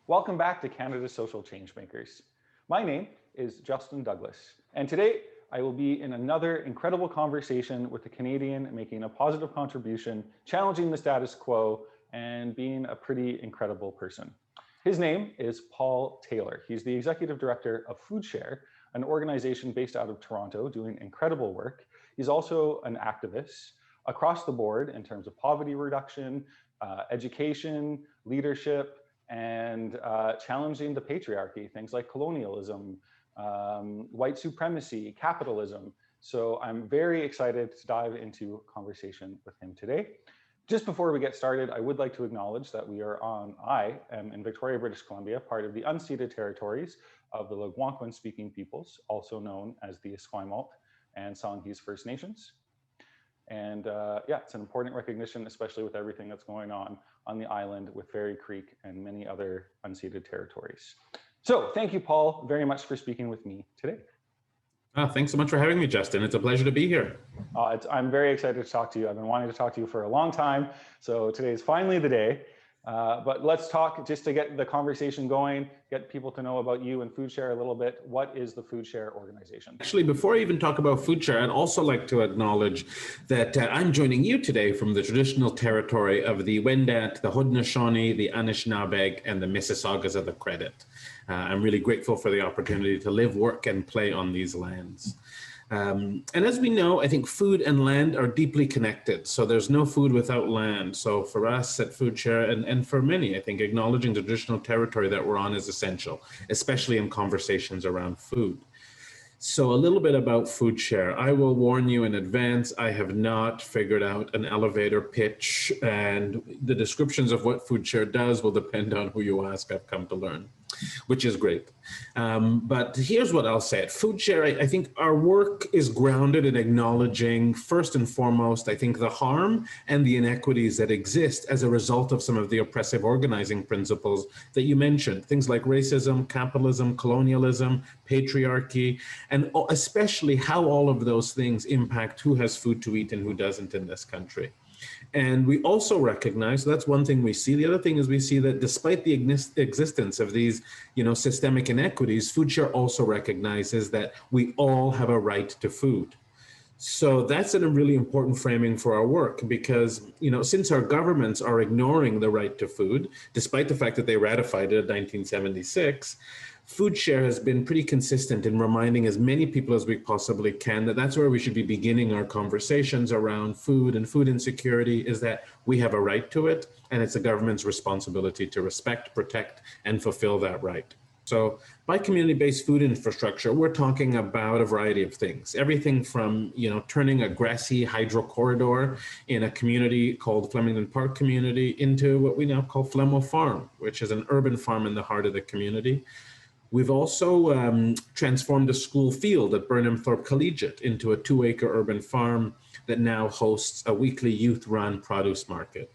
Welcome back to Canada's Social Changemakers. My name is Justin Douglas, and today I will be in another incredible conversation with a Canadian making a positive contribution, challenging the status quo, and being a pretty incredible person. His name is Paul Taylor. He's the executive director of FoodShare, an organization based out of Toronto doing incredible work. He's also an activist across the board in terms of poverty reduction, education, leadership, and challenging the patriarchy, things like colonialism, white supremacy, capitalism. So I'm very excited to dive into a conversation with him today. Just before we get started, I would like to acknowledge that I am in Victoria, British Columbia, part of the unceded territories of the Algonquin speaking peoples, also known as the Esquimalt and Songhees First Nations. And yeah, it's an important recognition, especially with everything that's going on the island with Fairy Creek and many other unceded territories. So thank you, Paul, very much for speaking with me today. Thanks so much for having me, Justin. It's a pleasure to be here. I'm very excited to talk to you. I've been wanting to talk to you for a long time. So today is finally the day. But let's talk just to get the conversation going, get people to know about you and FoodShare a little bit. What is the FoodShare organization? Actually, before I even talk about FoodShare, I'd also like to acknowledge that I'm joining you today from the traditional territory of the Wendat, the Haudenosaunee, the Anishinaabeg, and the Mississaugas of the Credit. I'm really grateful for the opportunity to live, work, and play on these lands. And as we know, I think food and land are deeply connected. So there's no food without land. So for us at FoodShare and for many, I think acknowledging the traditional territory that we're on is essential, especially in conversations around food. So a little bit about FoodShare. I will warn you in advance, I have not figured out an elevator pitch, and the descriptions of what FoodShare does will depend on who you ask, I've come to learn, which is great. But here's what I'll say. At FoodShare, I think our work is grounded in acknowledging, first and foremost, I think the harm and the inequities that exist as a result of some of the oppressive organizing principles that you mentioned, things like racism, capitalism, colonialism, patriarchy, and especially how all of those things impact who has food to eat and who doesn't in this country. And we also recognize, that's one thing we see. The other thing is we see that despite the existence of these, systemic inequities, FoodShare also recognizes that we all have a right to food. So that's a really important framing for our work because, since our governments are ignoring the right to food, despite the fact that they ratified it in 1976, FoodShare has been pretty consistent in reminding as many people as we possibly can that that's where we should be beginning our conversations around food and food insecurity, is that we have a right to it, and it's the government's responsibility to respect, protect, and fulfill that right. So by community-based food infrastructure, we're talking about a variety of things. Everything from, turning a grassy hydro corridor in a community called Flemington Park Community into what we now call Flemo Farm, which is an urban farm in the heart of the community. We've also transformed a school field at Burnham Thorpe Collegiate into a 2-acre urban farm that now hosts a weekly youth-run produce market.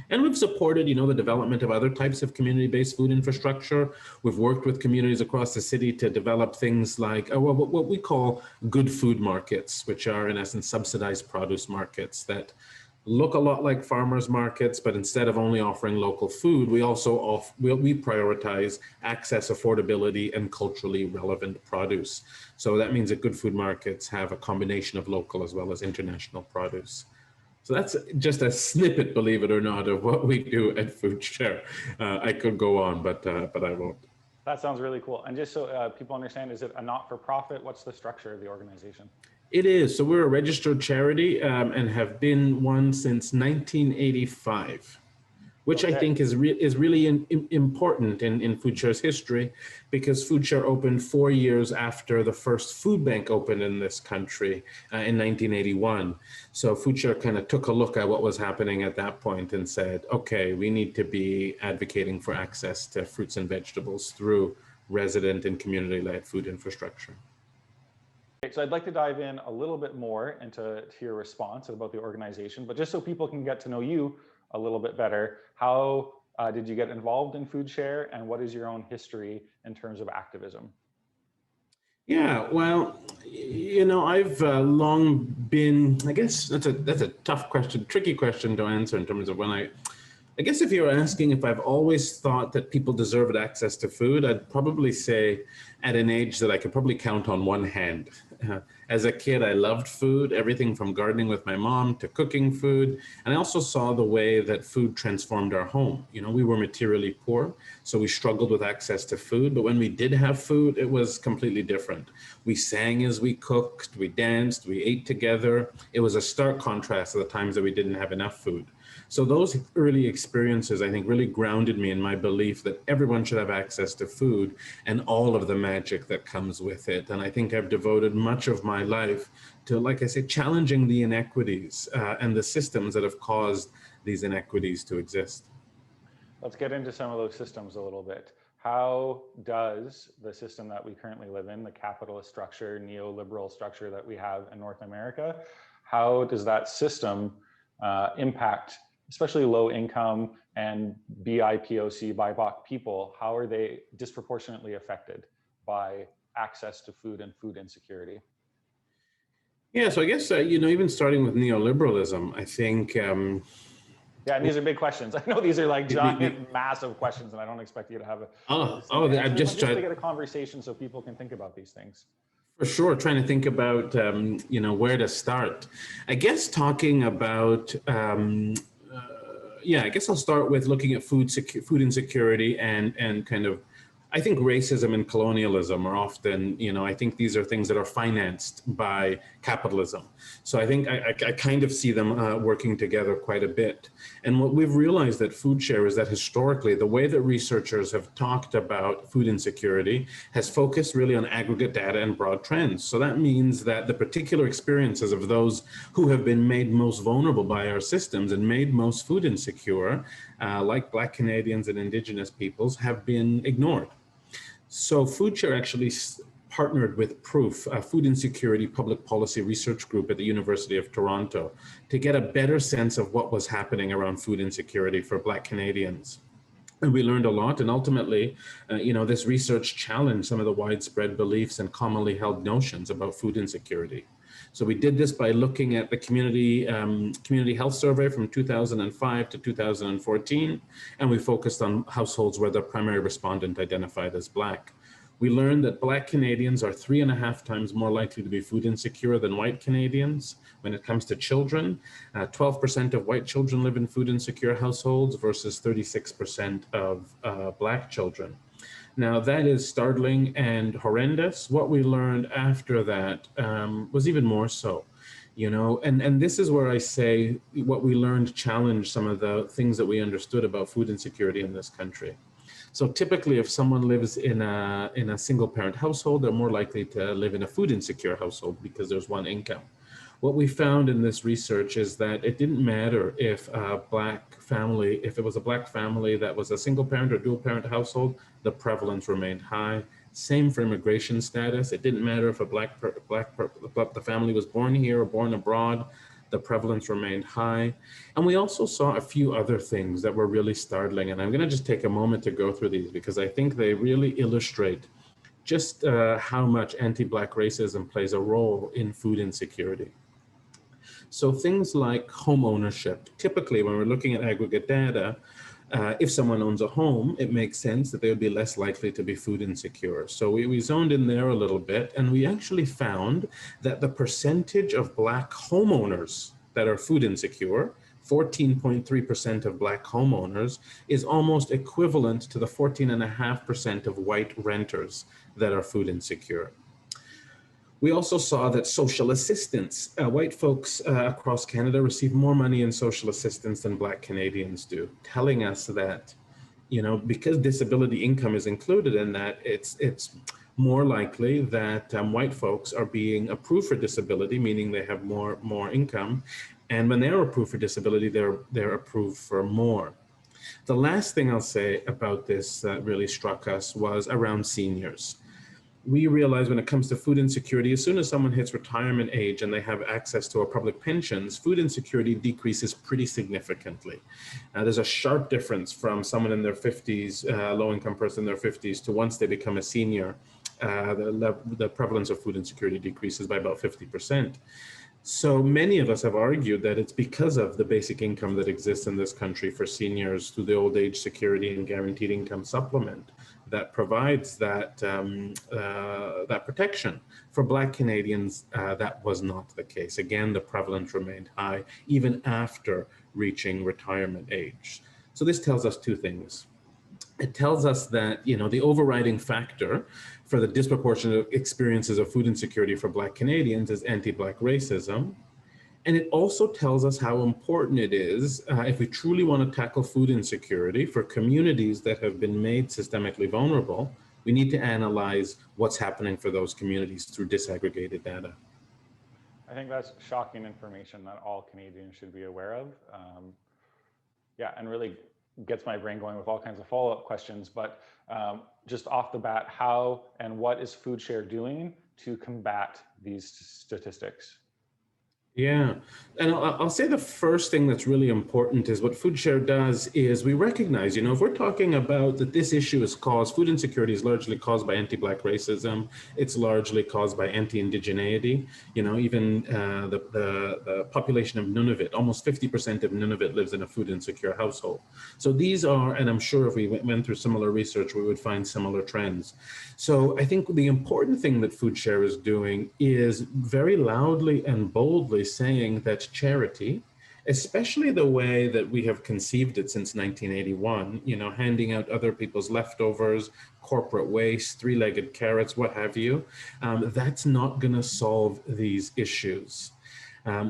And we've supported, the development of other types of community-based food infrastructure. We've worked with communities across the city to develop things like what we call good food markets, which are in essence subsidized produce markets that look a lot like farmers markets, but instead of only offering local food, we also we prioritize access, affordability, and culturally relevant produce. So that means that good food markets have a combination of local as well as international produce. So that's just a snippet, believe it or not, of what we do at FoodShare. I could go on, but I won't. That sounds really cool. And just so people understand, is it a not-for-profit? What's the structure of the organization? It is. So we're a registered charity and have been one since 1985, which I think is really important in FoodShare's history, because FoodShare opened 4 years after the first food bank opened in this country in 1981. So FoodShare kind of took a look at what was happening at that point and said, okay, we need to be advocating for access to fruits and vegetables through resident and community-led food infrastructure. So I'd like to dive in a little bit more into your response about the organization, but just so people can get to know you a little bit better, how did you get involved in FoodShare, and what is your own history in terms of activism? Yeah, well, I've long been, I guess that's a tough question, tricky question to answer in terms of when I guess if you were asking if I've always thought that people deserved access to food, I'd probably say at an age that I could probably count on one hand. As a kid, I loved food, everything from gardening with my mom to cooking food. And I also saw the way that food transformed our home. You know, we were materially poor, so we struggled with access to food. But when we did have food, it was completely different. We sang as we cooked, we danced, we ate together. It was a stark contrast to the times that we didn't have enough food. So those early experiences, I think, really grounded me in my belief that everyone should have access to food and all of the magic that comes with it. And I think I've devoted much of my life to, like I said, challenging the inequities and the systems that have caused these inequities to exist. Let's get into some of those systems a little bit. How does the system that we currently live in, the capitalist structure, neoliberal structure that we have in North America, how does that system impact especially low income and BIPOC, BIPOC people? How are they disproportionately affected by access to food and food insecurity? Yeah, so I guess, even starting with neoliberalism, I think... yeah, and these are big questions. I know these are like giant, massive questions, and I don't expect you to have I'm just trying to get a conversation so people can think about these things. For sure, trying to think about, where to start. I guess talking about... I guess I'll start with looking at food insecurity and kind of, I think racism and colonialism are often, I think these are things that are financed by capitalism. So I think I kind of see them working together quite a bit. And what we've realized at FoodShare is that historically, the way that researchers have talked about food insecurity has focused really on aggregate data and broad trends. So that means that the particular experiences of those who have been made most vulnerable by our systems and made most food insecure, like Black Canadians and Indigenous peoples, have been ignored. So FoodShare actually partnered with Proof, a food insecurity public policy research group at the University of Toronto, to get a better sense of what was happening around food insecurity for Black Canadians. And we learned a lot, and ultimately, this research challenged some of the widespread beliefs and commonly held notions about food insecurity. So we did this by looking at the community health survey from 2005 to 2014, and we focused on households where the primary respondent identified as Black. We learned that Black Canadians are 3.5 times more likely to be food insecure than white Canadians. When it comes to children, 12% of white children live in food insecure households versus 36% of Black children. Now that is startling and horrendous. What we learned after that was even more so, and this is where I say what we learned challenged some of the things that we understood about food insecurity in this country. So typically, if someone lives in a single parent household, they're more likely to live in a food insecure household because there's one income. What we found in this research is that it didn't matter if it was a Black family that was a single parent or dual parent household, the prevalence remained high. Same for immigration status. It didn't matter if the family was born here or born abroad, the prevalence remained high. And we also saw a few other things that were really startling. And I'm going to just take a moment to go through these because I think they really illustrate just how much anti-Black racism plays a role in food insecurity. So things like home ownership. Typically, when we're looking at aggregate data, if someone owns a home, it makes sense that they would be less likely to be food insecure. So we zoned in there a little bit, and we actually found that the percentage of Black homeowners that are food insecure, 14.3% of Black homeowners, is almost equivalent to the 14.5% of white renters that are food insecure. We also saw that social assistance, white folks across Canada receive more money in social assistance than Black Canadians do, telling us that, because disability income is included in that, it's more likely that white folks are being approved for disability, meaning they have more income. And when they're approved for disability, they're approved for more. The last thing I'll say about this that really struck us was around seniors. We realize when it comes to food insecurity, as soon as someone hits retirement age and they have access to our public pensions, food insecurity decreases pretty significantly. There's a sharp difference from someone in their 50s, low-income person in their 50s, to once they become a senior, the prevalence of food insecurity decreases by about 50%. So many of us have argued that it's because of the basic income that exists in this country for seniors through the old age security and guaranteed income supplement that provides that that protection. For Black Canadians, that was not the case. Again, the prevalence remained high even after reaching retirement age. So this tells us two things. It tells us that, you know, the overriding factor for the disproportionate experiences of food insecurity for Black Canadians is anti-Black racism. And it also tells us how important it is, if we truly want to tackle food insecurity for communities that have been made systemically vulnerable, we need to analyze what's happening for those communities through disaggregated data. I think that's shocking information that all Canadians should be aware of. Yeah, and really gets my brain going with all kinds of follow-up questions, but just off the bat, how and what is FoodShare doing to combat these statistics? Yeah, and I'll say the first thing that's really important is what FoodShare does is we recognize, you know, if we're talking about that this issue is caused, food insecurity is largely caused by anti-Black racism, it's largely caused by anti-indigeneity, you know, even the population of Nunavut, almost 50% of Nunavut lives in a food insecure household. So these are, and I'm sure if we went through similar research, we would find similar trends. So I think the important thing that FoodShare is doing is very loudly and boldly saying that charity, especially the way that we have conceived it since 1981, you know, handing out other people's leftovers, corporate waste, three-legged carrots, what have you, that's not going to solve these issues.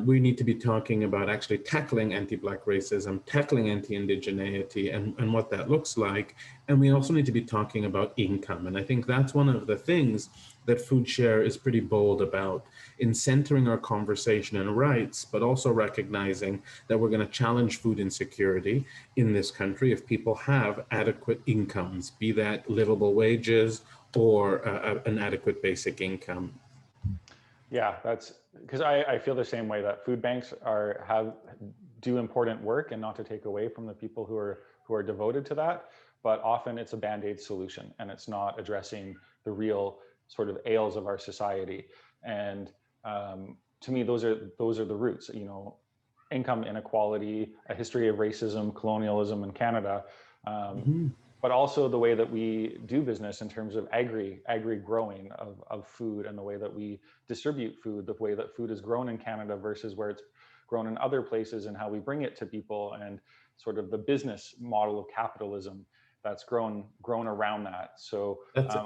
We need to be talking about actually tackling anti-Black racism, tackling anti-indigeneity and what that looks like. And we also need to be talking about income. And I think that's one of the things that FoodShare is pretty bold about in centering our conversation in rights, but also recognizing that we're going to challenge food insecurity in this country if people have adequate incomes, be that livable wages or an adequate basic income. Yeah, that's because I feel the same way that food banks do important work, and not to take away from the people who are devoted to that, but often it's a band-aid solution and it's not addressing the real sort of ails of our society. And to me, those are the roots. You know, income inequality, a history of racism, colonialism in Canada, but also the way that we do business in terms of agri growing of food, and the way that we distribute food, the way that food is grown in Canada versus where it's grown in other places, and how we bring it to people, and sort of the business model of capitalism that's grown around that. So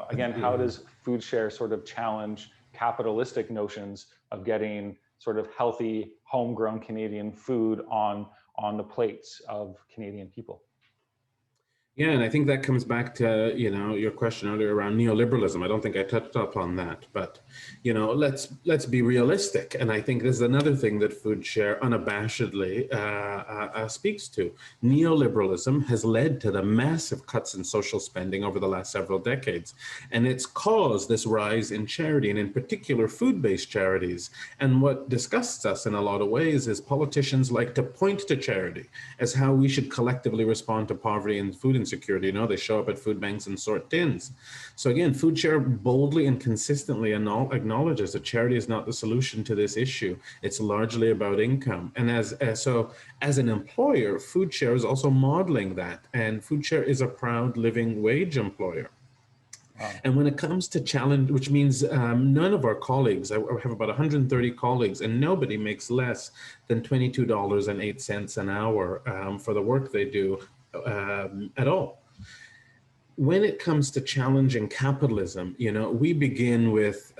again, how does FoodShare sort of challenge capitalistic notions of getting sort of healthy, homegrown Canadian food on the plates of Canadian people? Yeah, and I think that comes back to, you know, your question earlier around neoliberalism. I don't think I touched upon that, but, you know, let's be realistic. And I think this is another thing that FoodShare unabashedly speaks to. Neoliberalism has led to the massive cuts in social spending over the last several decades, and it's caused this rise in charity, and in particular food-based charities. And what disgusts us in a lot of ways is politicians like to point to charity as how we should collectively respond to poverty and food insecurity. You know, they show up at food banks and sort tins. So again, FoodShare boldly and consistently acknowledges that charity is not the solution to this issue. It's largely about income. And as an employer, FoodShare is also modeling that. And FoodShare is a proud living wage employer. Wow. And when it comes to challenge, which means none of our colleagues, I have about 130 colleagues, and nobody makes less than $22.08 an hour for the work they do at all. When it comes to challenging capitalism, you know, we begin with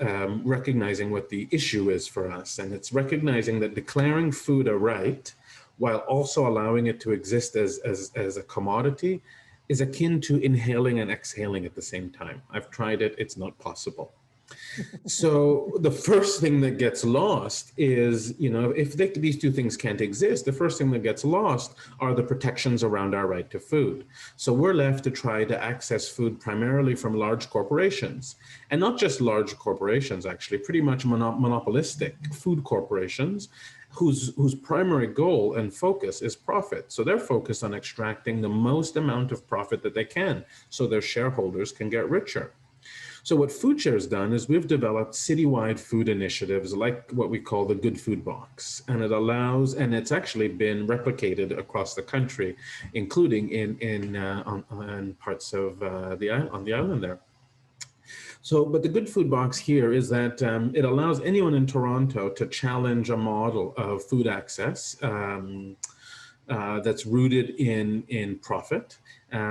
recognizing what the issue is for us. And it's recognizing that declaring food a right while also allowing it to exist as a commodity is akin to inhaling and exhaling at the same time. I've tried it, it's not possible. So the first thing that gets lost is, you know, if these two things can't exist, the first thing that gets lost are the protections around our right to food. So we're left to try to access food primarily from large corporations, and not just large corporations, actually, pretty much monopolistic food corporations whose primary goal and focus is profit. So they're focused on extracting the most amount of profit that they can so their shareholders can get richer. So what FoodShare has done is we've developed citywide food initiatives like what we call the Good Food Box. And it allows, and it's actually been replicated across the country, including on parts of on the island there. So, but the Good Food Box here is that it allows anyone in Toronto to challenge a model of food access that's rooted in profit.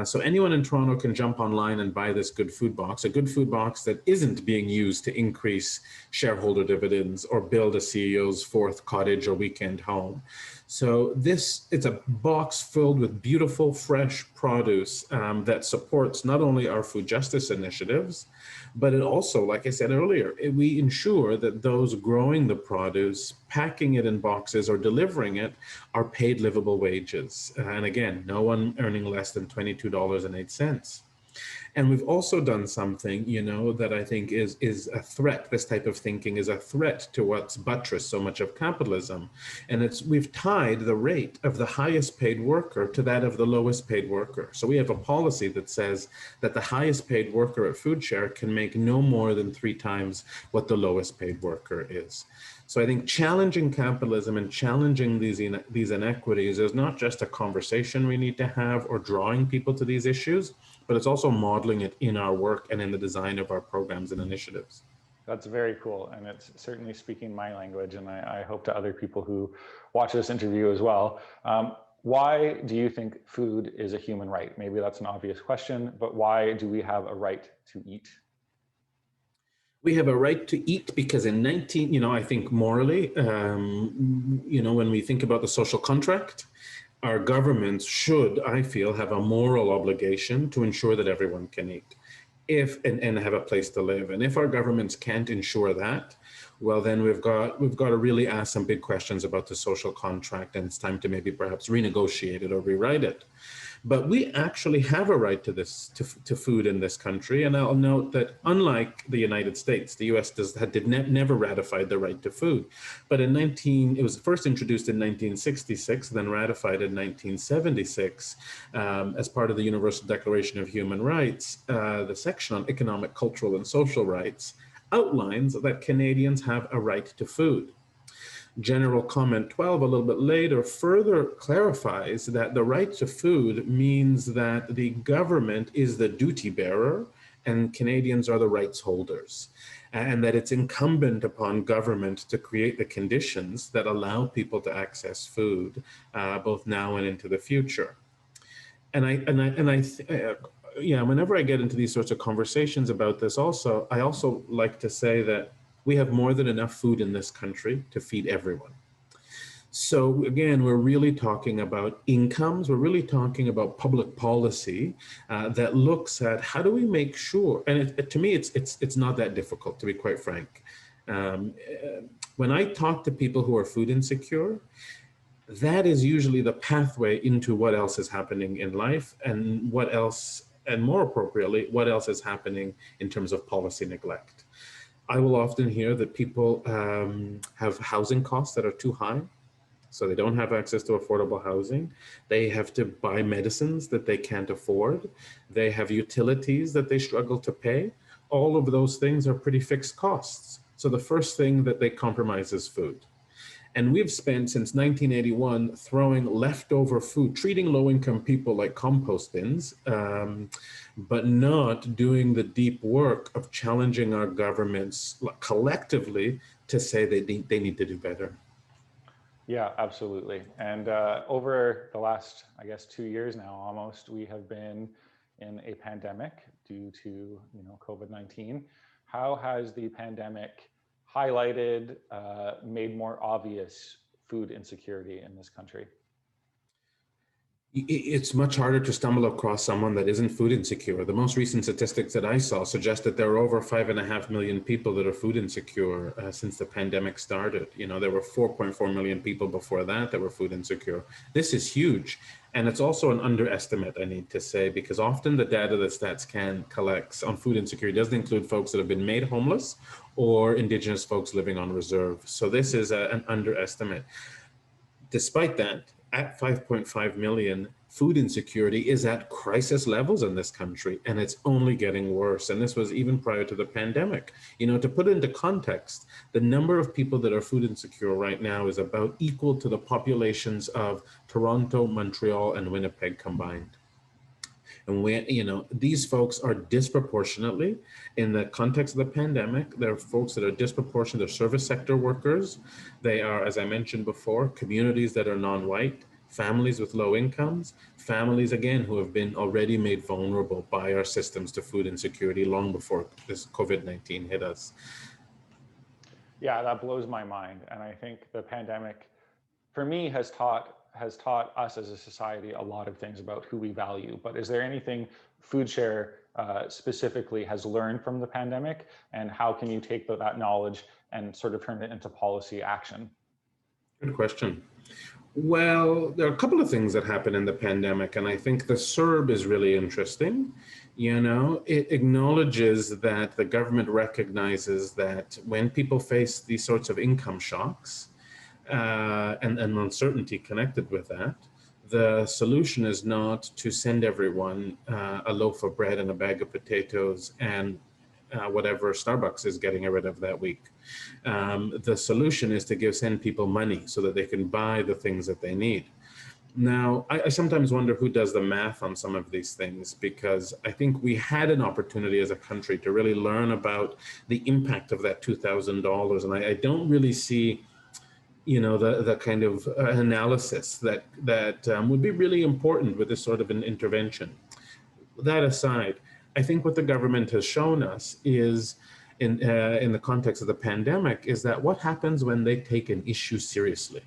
So anyone in Toronto can jump online and buy this Good Food Box, a Good Food Box that isn't being used to increase shareholder dividends or build a CEO's fourth cottage or weekend home. So it's a box filled with beautiful, fresh produce that supports not only our food justice initiatives, but it also, like I said earlier, we ensure that those growing the produce, packing it in boxes or delivering it are paid livable wages. And again, no one earning less than $22.08. And we've also done something, that I think is a threat. This type of thinking is a threat to what's buttressed so much of capitalism. And we've tied the rate of the highest paid worker to that of the lowest paid worker. So we have a policy that says that the highest paid worker at FoodShare can make no more than 3 times what the lowest paid worker is. So I think challenging capitalism and challenging these inequities is not just a conversation we need to have or drawing people to these issues, but it's also modeling it in our work and in the design of our programs and initiatives. That's very cool. And it's certainly speaking my language. And I hope to other people who watch this interview as well. Why do you think food is a human right? Maybe that's an obvious question, but why do we have a right to eat? We have a right to eat because I think morally, when we think about the social contract, our governments should, I feel, have a moral obligation to ensure that everyone can eat and have a place to live. And if our governments can't ensure that, well, then we've got to really ask some big questions about the social contract, and it's time to maybe perhaps renegotiate it or rewrite it. But we actually have a right to food in this country. And I'll note that unlike the United States, the US never ratified the right to food. But it was first introduced in 1966, then ratified in 1976 as part of the Universal Declaration of Human Rights. The section on economic, cultural, and social rights outlines that Canadians have a right to food. General Comment 12, a little bit later, further clarifies that the right to food means that the government is the duty bearer and Canadians are the rights holders, and that it's incumbent upon government to create the conditions that allow people to access food, both now and into the future. Whenever I get into these sorts of conversations about this, I also like to say that we have more than enough food in this country to feed everyone. So again, we're really talking about incomes. We're really talking about public policy that looks at how do we make sure, and to me, it's not that difficult, to be quite frank. When I talk to people who are food insecure, that is usually the pathway into what else is happening in life and what else, and more appropriately, what else is happening in terms of policy neglect. I will often hear that people have housing costs that are too high, so they don't have access to affordable housing. They have to buy medicines that they can't afford. They have utilities that they struggle to pay. All of those things are pretty fixed costs. So the first thing that they compromise is food. And we've spent since 1981 throwing leftover food, treating low-income people like compost bins, but not doing the deep work of challenging our governments collectively to say they need to do better. Yeah, absolutely. And over the last, 2 years now, almost, we have been in a pandemic due to, COVID-19. How has the pandemic highlighted, made more obvious food insecurity in this country? It's much harder to stumble across someone that isn't food insecure. The most recent statistics that I saw suggest that there are over 5.5 million people that are food insecure since the pandemic started. There were 4.4 million people before that were food insecure. This is huge. And it's also an underestimate, I need to say, because often the data that StatsCan collects on food insecurity doesn't include folks that have been made homeless or Indigenous folks living on reserve. So this is an underestimate. Despite that, at 5.5 million, food insecurity is at crisis levels in this country, and it's only getting worse. And this was even prior to the pandemic. You know, to put it into context, the number of people that are food insecure right now is about equal to the populations of Toronto, Montreal, and Winnipeg combined. And when, you know, these folks are disproportionately, in the context of the pandemic, there are folks that are disproportionate. They're service sector workers. They are, as I mentioned before, communities that are non-white, families with low incomes, families, again, who have been already made vulnerable by our systems to food insecurity long before this COVID-19 hit us. Yeah, that blows my mind. And I think the pandemic, for me, has taught us as a society a lot of things about who we value. But is there anything FoodShare specifically has learned from the pandemic, and how can you take that knowledge and sort of turn it into policy action? Good question. Well, there are a couple of things that happened in the pandemic, and I think the CERB is really interesting. You know, it acknowledges that the government recognizes that when people face these sorts of income shocks, and uncertainty connected with that, the solution is not to send everyone a loaf of bread and a bag of potatoes and whatever Starbucks is getting rid of that week. The solution is to send people money so that they can buy the things that they need. Now, I sometimes wonder who does the math on some of these things, because I think we had an opportunity as a country to really learn about the impact of that $2,000. And I don't really see, you know, the kind of analysis that would be really important with this sort of an intervention. That aside, I think what the government has shown us is, in the context of the pandemic, is that what happens when they take an issue seriously?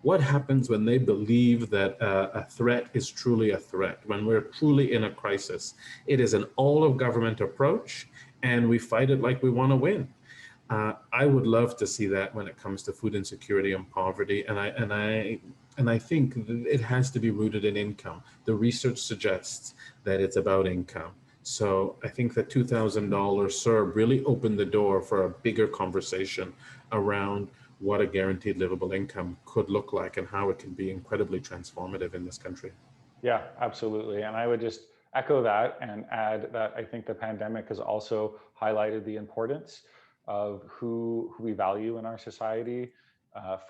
What happens when they believe that a threat is truly a threat, when we're truly in a crisis? It is an all-of-government approach, and we fight it like we want to win. I would love to see that when it comes to food insecurity and poverty, and I think it has to be rooted in income. The research suggests that it's about income. So I think the $2,000 CERB really opened the door for a bigger conversation around what a guaranteed livable income could look like and how it can be incredibly transformative in this country. Yeah, absolutely. And I would just echo that and add that I think the pandemic has also highlighted the importance of who we value in our society.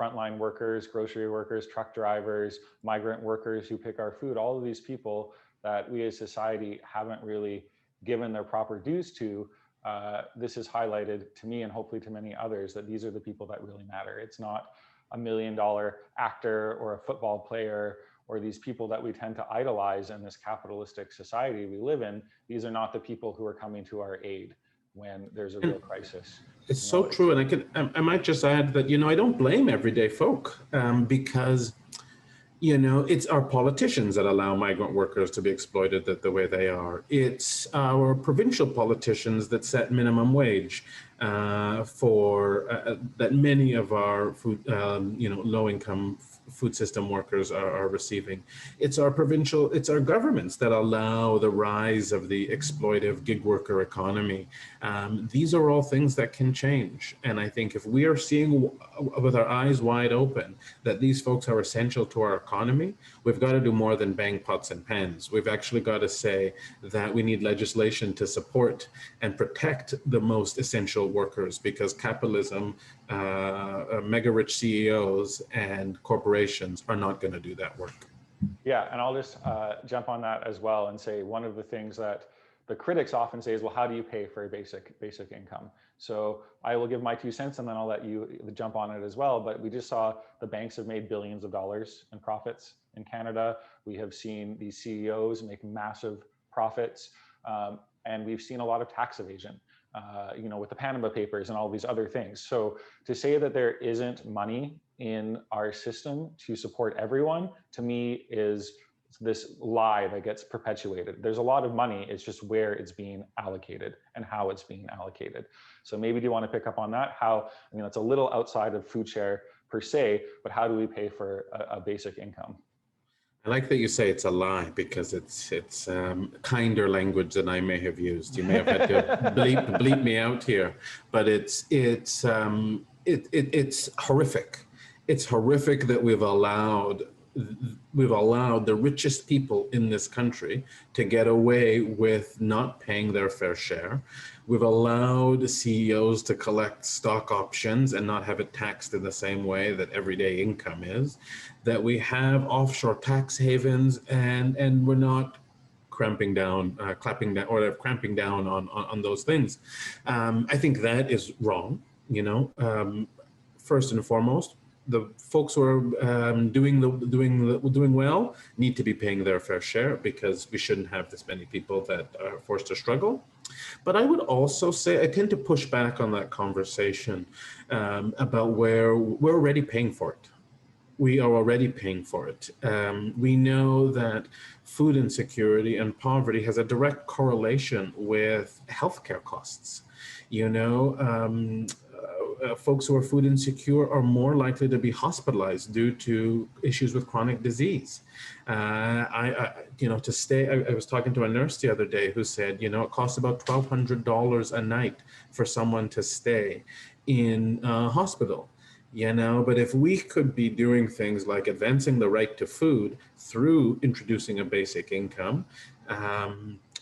Frontline workers, grocery workers, truck drivers, migrant workers who pick our food, all of these people that we as society haven't really given their proper dues to. This is highlighted to me, and hopefully to many others, that these are the people that really matter. It's not $1 million actor or a football player or these people that we tend to idolize in this capitalistic society we live in. These are not the people who are coming to our aid when there's a real crisis. It's so true. And I might just add that, you know, I don't blame everyday folk, because, you know, it's our politicians that allow migrant workers to be exploited the way they are. It's our provincial politicians that set minimum wage for that many of our food, you know, low-income food system workers are receiving. It's our governments that allow the rise of the exploitive gig worker economy. These are all things that can change. And I think if we are seeing with our eyes wide open that these folks are essential to our economy, we've got to do more than bang pots and pans. We've actually got to say that we need legislation to support and protect the most essential workers, because capitalism, mega rich CEOs and corporations are not going to do that work. Yeah, and I'll just jump on that as well and say one of the things that the critics often say is, well, how do you pay for a basic income? So I will give my 2 cents and then I'll let you jump on it as well. But we just saw the banks have made billions of dollars in profits in Canada. We have seen these CEOs make massive profits, and we've seen a lot of tax evasion, you know, with the Panama Papers and all these other things. So to say that there isn't money in our system to support everyone, to me, is this lie that gets perpetuated. There's a lot of money, it's just where it's being allocated and how it's being allocated. So maybe do you want to pick up on that? How, I mean, it's a little outside of FoodShare per se, but how do we pay for a basic income? I like that you say it's a lie, because it's kinder language than I may have used. You may have had to bleep me out here, but it's horrific. It's horrific that we've allowed we've allowed the richest people in this country to get away with not paying their fair share. We've allowed CEOs to collect stock options and not have it taxed in the same way that everyday income is. That we have offshore tax havens, and we're not cramping down, cramping down on those things. I think that is wrong. First and foremost, the folks who are doing well need to be paying their fair share, because we shouldn't have this many people that are forced to struggle. But I would also say I tend to push back on that conversation about where we're already paying for it. We are already paying for it. We know that food insecurity and poverty has a direct correlation with healthcare costs. Folks who are food insecure are more likely to be hospitalized due to issues with chronic disease. I was talking to a nurse the other day who said, it costs about $1,200 a night for someone to stay in a hospital. But if we could be doing things like advancing the right to food through introducing a basic income,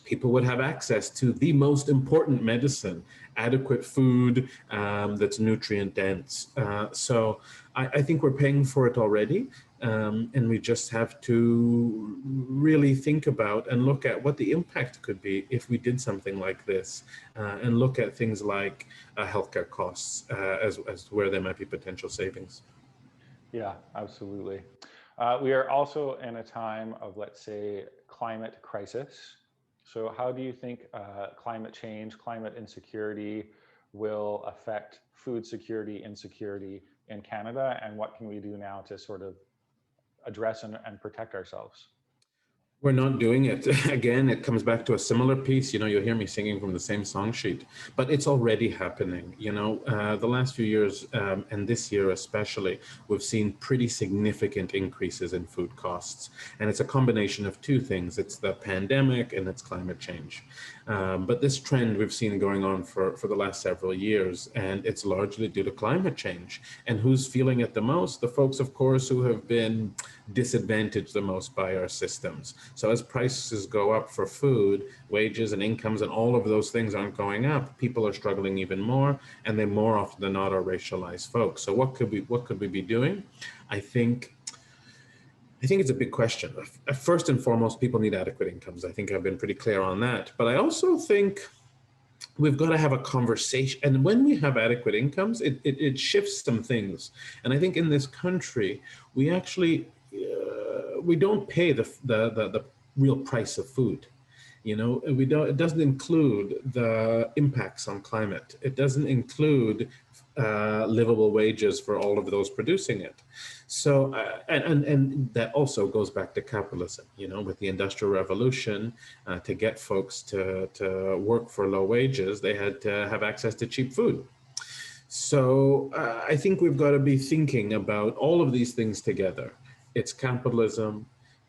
people would have access to the most important medicine, adequate food that's nutrient dense. So I think we're paying for it already. And we just have to really think about and look at what the impact could be if we did something like this, and look at things like healthcare costs as where there might be potential savings. Yeah, absolutely. We are also in a time of, let's say, climate crisis. So how do you think climate change, climate insecurity will affect food security, insecurity in Canada? And what can we do now to sort of address and protect ourselves? We're not doing it. Again, it comes back to a similar piece. You'll hear me singing from the same song sheet, but it's already happening. The last few years, and this year especially, we've seen pretty significant increases in food costs. And it's a combination of two things. It's the pandemic and it's climate change. But this trend we've seen going on for the last several years, and it's largely due to climate change. And who's feeling it the most? The folks, of course, who have been disadvantaged the most by our systems. So as prices go up for food, wages and incomes and all of those things aren't going up, people are struggling even more, and they more often than not are racialized folks. So what could we be doing? I think it's a big question. First and foremost, people need adequate incomes. I think I've been pretty clear on that. But I also think we've got to have a conversation. And when we have adequate incomes, it shifts some things. And I think in this country, we actually, we don't pay the real price of food. It doesn't include the impacts on climate. It doesn't include livable wages for all of those producing it. So, and that also goes back to capitalism, with the Industrial Revolution, to get folks to work for low wages, they had to have access to cheap food. So I think we've got to be thinking about all of these things together. It's capitalism,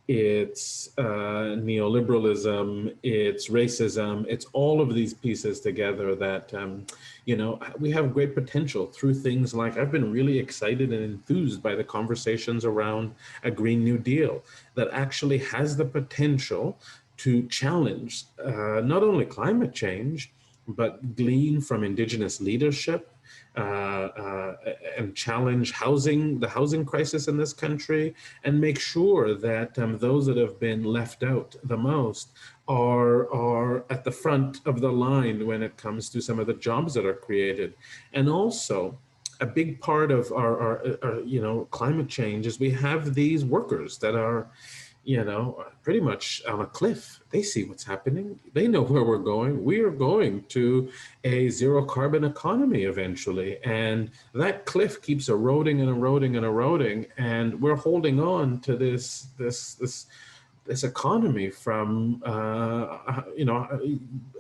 it's neoliberalism, it's racism, it's all of these pieces together that, we have great potential through things like, I've been really excited and enthused by the conversations around a Green New Deal that actually has the potential to challenge not only climate change, but glean from Indigenous leadership, and challenge the housing crisis in this country, and make sure that those that have been left out the most are at the front of the line when it comes to some of the jobs that are created. And also, a big part of our climate change is we have these workers that are pretty much on a cliff. They see what's happening. They know where we're going. We are going to a zero carbon economy eventually. And that cliff keeps eroding and eroding and eroding. And we're holding on to this economy from,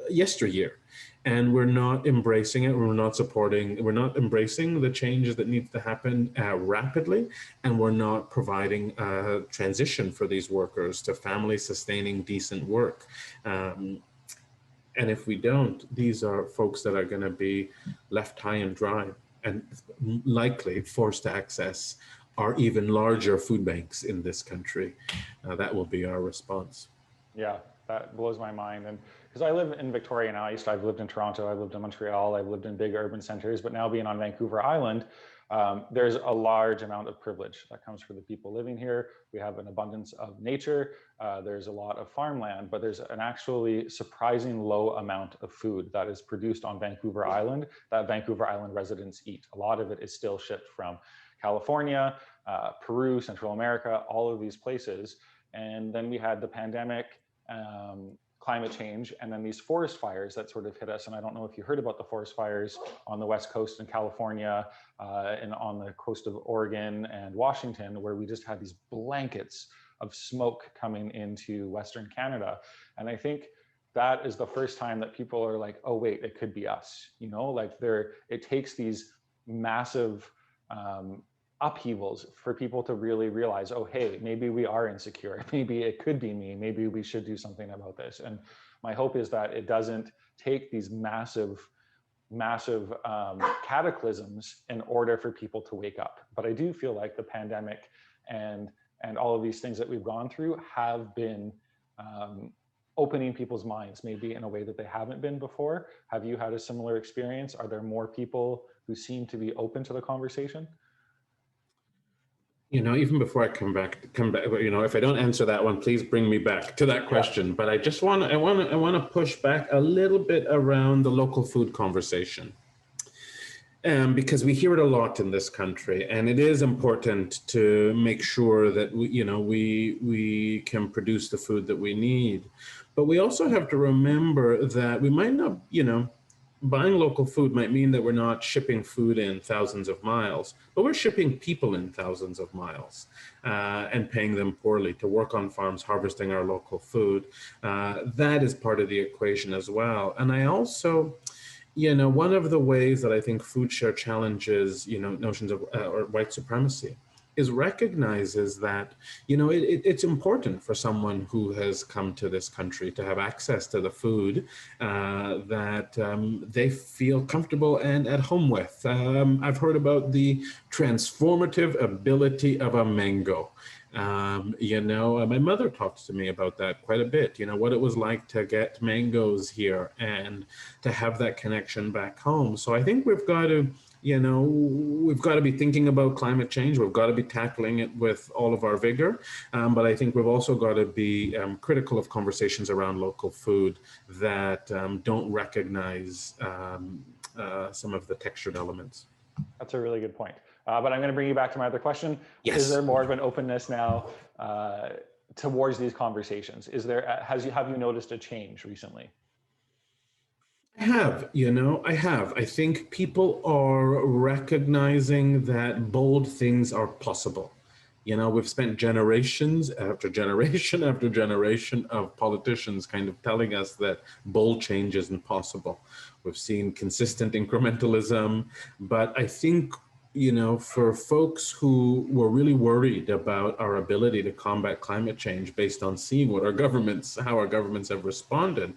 yesteryear. And we're not embracing it. We're not embracing the changes that need to happen rapidly. And we're not providing a transition for these workers to family sustaining decent work. And if we don't, these are folks that are going to be left high and dry and likely forced to access are even larger food banks in this country. That will be our response. Yeah, that blows my mind. And because I live in Victoria now, I've lived in Toronto, I've lived in Montreal, I've lived in big urban centers, but now being on Vancouver Island, there's a large amount of privilege that comes for the people living here. We have an abundance of nature. There's a lot of farmland, but there's an actually surprising low amount of food that is produced on Vancouver Island that Vancouver Island residents eat. A lot of it is still shipped from California, Peru, Central America, all of these places. And then we had the pandemic, climate change, and then these forest fires that sort of hit us. And I don't know if you heard about the forest fires on the West Coast in California and on the coast of Oregon and Washington, where we just had these blankets of smoke coming into Western Canada. And I think that is the first time that people are like, oh, wait, it could be us, you know, like it takes these massive upheavals for people to really realize, oh, hey, maybe we are insecure. Maybe it could be me. Maybe we should do something about this. And my hope is that it doesn't take these massive cataclysms in order for people to wake up. But I do feel like the pandemic and all of these things that we've gone through have been opening people's minds, maybe in a way that they haven't been before. Have you had a similar experience? Are there more people who seem to be open to the conversation? You know, even before I come back, you know, if I don't answer that one, please bring me back to that question. Yeah. But I just want to push back a little bit around the local food conversation. Because we hear it a lot in this country, and it is important to make sure that we can produce the food that we need. But we also have to remember that we might not, buying local food might mean that we're not shipping food in thousands of miles, but we're shipping people in thousands of miles and paying them poorly to work on farms, harvesting our local food. That is part of the equation as well. And I also, one of the ways that I think FoodShare challenges, notions of or white supremacy is recognizes that, it's important for someone who has come to this country to have access to the food that they feel comfortable and at home with. I've heard about the transformative ability of a mango. My mother talks to me about that quite a bit, what it was like to get mangoes here and to have that connection back home. So I think we've got to be thinking about climate change. We've got to be tackling it with all of our vigor. But I think we've also got to be critical of conversations around local food that don't recognize some of the textured elements. That's a really good point. But I'm going to bring you back to my other question. Yes. Is there more of an openness now towards these conversations? Have you noticed a change recently? I have. I think people are recognizing that bold things are possible. We've spent generations after generation after generation of politicians kind of telling us that bold change isn't possible. We've seen consistent incrementalism, but I think, for folks who were really worried about our ability to combat climate change based on seeing how our governments have responded,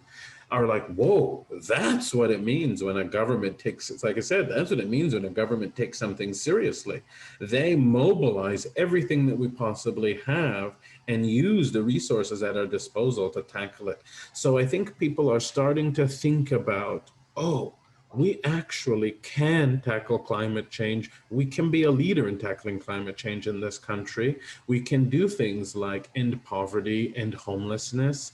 are like, whoa, that's what it means when a government it's like I said, that's what it means when a government takes something seriously. They mobilize everything that we possibly have and use the resources at our disposal to tackle it. So I think people are starting to think about, we actually can tackle climate change. We can be a leader in tackling climate change in this country. We can do things like end poverty, end homelessness.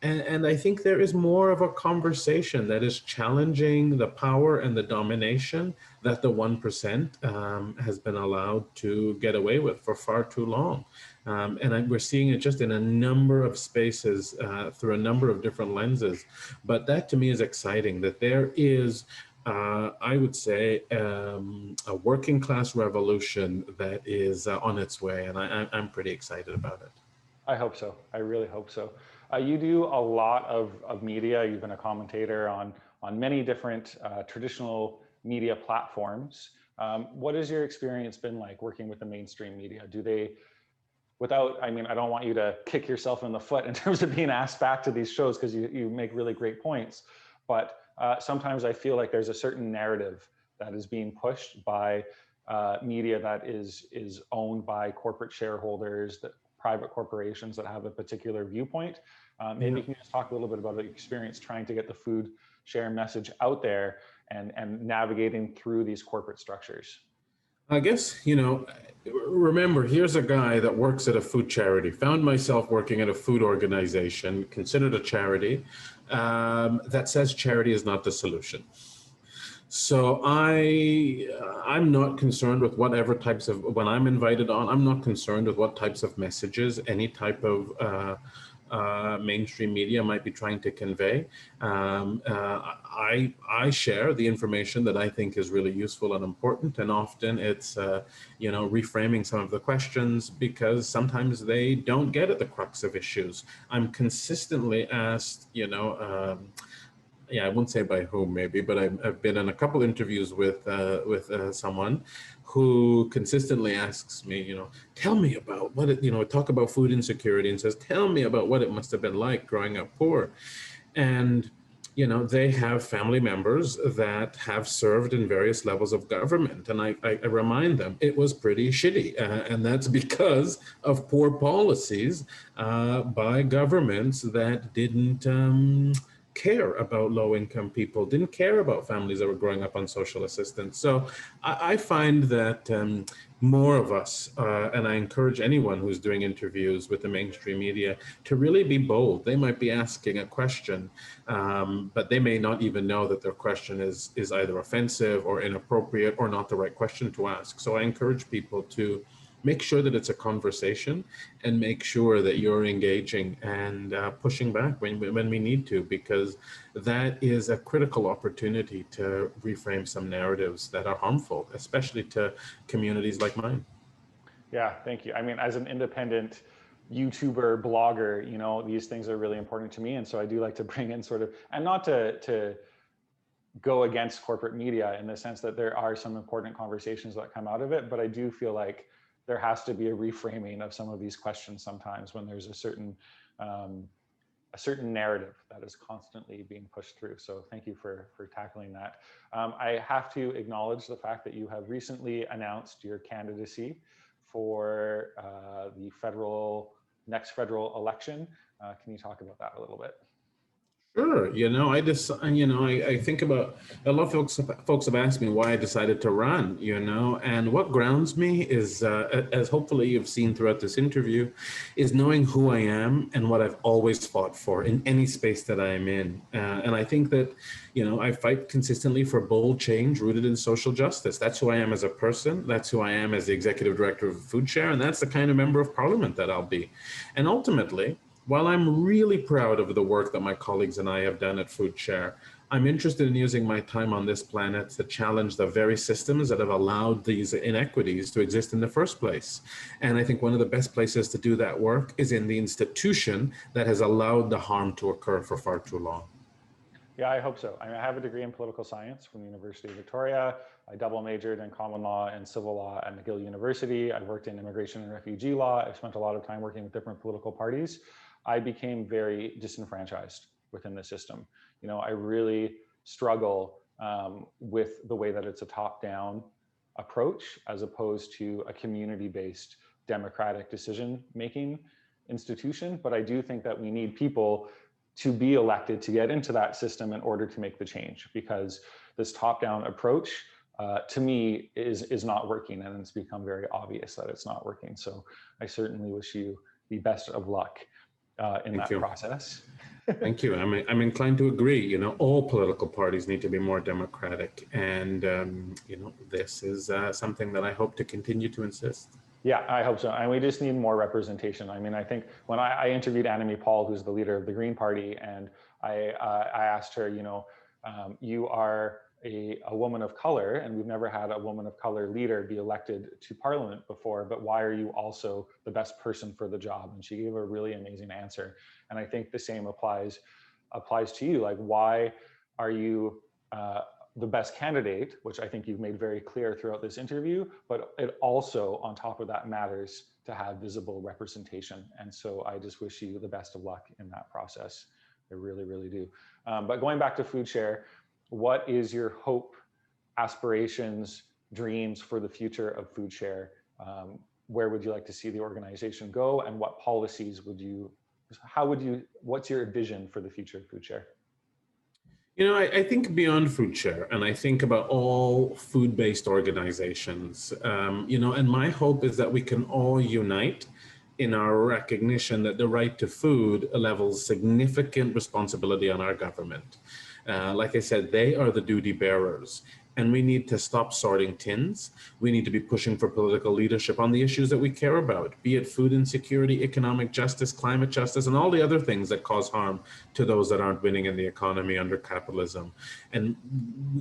And I think there is more of a conversation that is challenging the power and the domination that the 1% has been allowed to get away with for far too long. We're seeing it just in a number of spaces through a number of different lenses. But that to me is exciting, that there is, I would say, a working class revolution that is on its way. And I'm pretty excited about it. I hope so. I really hope so. You do a lot of media. You've been a commentator on many different traditional media platforms. What has your experience been like working with the mainstream media? I don't want you to kick yourself in the foot in terms of being asked back to these shows, because you make really great points. But sometimes I feel like there's a certain narrative that is being pushed by media that is owned by corporate shareholders, that private corporations that have a particular viewpoint. Maybe you can just talk a little bit about the experience trying to get the food share message out there and navigating through these corporate structures. I guess, remember, here's a guy that works at a food charity, found myself working at a food organization, considered a charity, that says charity is not the solution. So I'm not concerned with whatever types of, when I'm invited on, I'm not concerned with what types of messages any type of mainstream media might be trying to convey. I share the information that I think is really useful and important, and often it's reframing some of the questions because sometimes they don't get at the crux of issues. I'm consistently asked, I won't say by whom maybe, but I've been in a couple interviews with someone who consistently asks me, tell me about what it, talk about food insecurity and says, tell me about what it must have been like growing up poor. And, they have family members that have served in various levels of government. And I remind them it was pretty shitty. And that's because of poor policies by governments that didn't care about low-income people, didn't care about families that were growing up on social assistance. So I find that more of us, and I encourage anyone who's doing interviews with the mainstream media to really be bold. They might be asking a question, but they may not even know that their question is either offensive or inappropriate or not the right question to ask. So I encourage people to make sure that it's a conversation and make sure that you're engaging and pushing back when we need to, because that is a critical opportunity to reframe some narratives that are harmful, especially to communities like mine. Yeah, thank you. I mean, as an independent YouTuber, blogger, these things are really important to me. And so I do like to bring in sort of, and not to go against corporate media in the sense that there are some important conversations that come out of it, but I do feel like there has to be a reframing of some of these questions sometimes when there's a certain narrative that is constantly being pushed through. So thank you for tackling that. I have to acknowledge the fact that you have recently announced your candidacy for the next federal election. Can you talk about that a little bit? Sure. I think about, a lot of folks have asked me why I decided to run, and what grounds me is, as hopefully you've seen throughout this interview, is knowing who I am and what I've always fought for in any space that I am in. And I think that, I fight consistently for bold change rooted in social justice. That's who I am as a person. That's who I am as the executive director of FoodShare. And that's the kind of member of parliament that I'll be. And ultimately, while I'm really proud of the work that my colleagues and I have done at FoodShare, I'm interested in using my time on this planet to challenge the very systems that have allowed these inequities to exist in the first place. And I think one of the best places to do that work is in the institution that has allowed the harm to occur for far too long. Yeah, I hope so. I have a degree in political science from the University of Victoria. I double majored in common law and civil law at McGill University. I've worked in immigration and refugee law. I've spent a lot of time working with different political parties. I became very disenfranchised within the system. I really struggle with the way that it's a top-down approach as opposed to a community-based democratic decision-making institution. But I do think that we need people to be elected to get into that system in order to make the change, because this top-down approach to me is not working, and it's become very obvious that it's not working. So I certainly wish you the best of luck in that process. Thank you. I'm inclined to agree. All political parties need to be more democratic, and this is something that I hope to continue to insist. Yeah, I hope so. And we just need more representation. I mean, I think when I interviewed Annamie Paul, who's the leader of the Green Party, and I asked her, you are a woman of color, and we've never had a woman of color leader be elected to parliament before, but why are you also the best person for the job? And she gave a really amazing answer. And I think the same applies to you. Like, why are you the best candidate, which I think you've made very clear throughout this interview, but it also, on top of that, matters to have visible representation. And so I just wish you the best of luck in that process. I really, really do. But going back to FoodShare, what is your hope, aspirations, dreams for the future of FoodShare? Where would you like to see the organization go, and what policies would you, what's your vision for the future of FoodShare? You know, I think beyond FoodShare, and I think about all food-based organizations, you know, and my hope is that we can all unite in our recognition that the right to food levels significant responsibility on our government. Like I said, they are the duty bearers. And we need to stop sorting tins. We need to be pushing for political leadership on the issues that we care about, be it food insecurity, economic justice, climate justice, and all the other things that cause harm to those that aren't winning in the economy under capitalism. And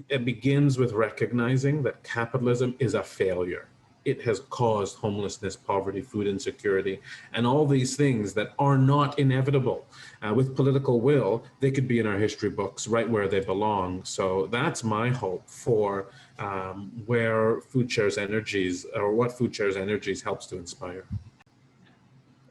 it begins with recognizing that capitalism is a failure. It has caused homelessness, poverty, food insecurity, and all these things that are not inevitable. With political will, they could be in our history books right where they belong. So that's my hope for where FoodShare's energies, or what FoodShare's energies helps to inspire.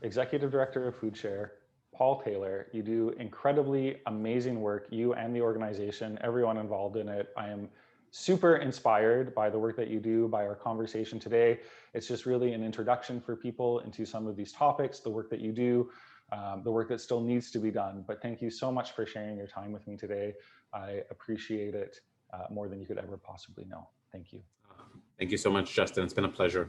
Executive Director of FoodShare, Paul Taylor, you do incredibly amazing work, you and the organization, everyone involved in it. I am super inspired by the work that you do, by our conversation today. It's just really an introduction for people into some of these topics, the work that you do, the work that still needs to be done. But thank you so much for sharing your time with me today. I appreciate it more than you could ever possibly know. Thank you. Thank you so much, Justin. It's been a pleasure.